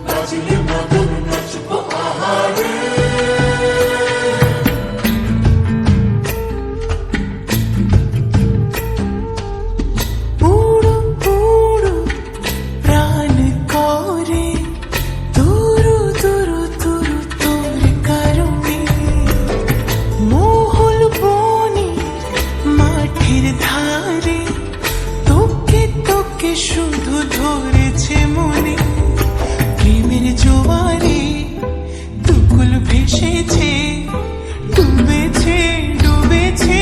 বাজলে মদন নাচবো আহারে। শুধু ধরেছে মনে প্রেমের জোয়ারে দুকুল ভেসেছে ডুবেছে ডুবেছে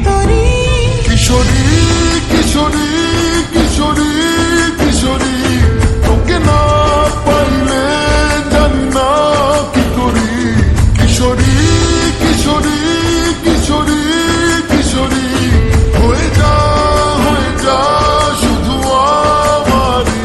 তরি। কিশোরী কিশোরী কিশোরী কিশোরী তোকে না পাইলে জানি না কি করি। কিশোরী কিশোরী কিশোরী কিশোরী হয়ে যা শুধু আমারি।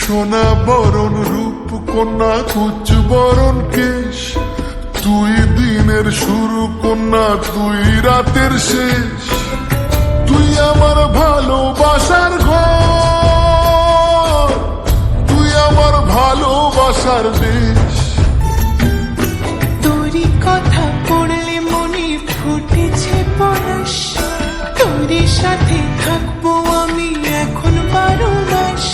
সোনা বরণ রূপ কন্যা কুচ বরণ কেশ, তুই দিনের শুরু কন্যা তুই রাতের শেষ। তুই আমার ভালোবাসার ঘর, তুই আমার ভালোবাসার দেশ। তোরই কথা পড়লে মনে ফুটেছে পরশ, তোরই সাথে থাকবো আমি এখন 12 মাস।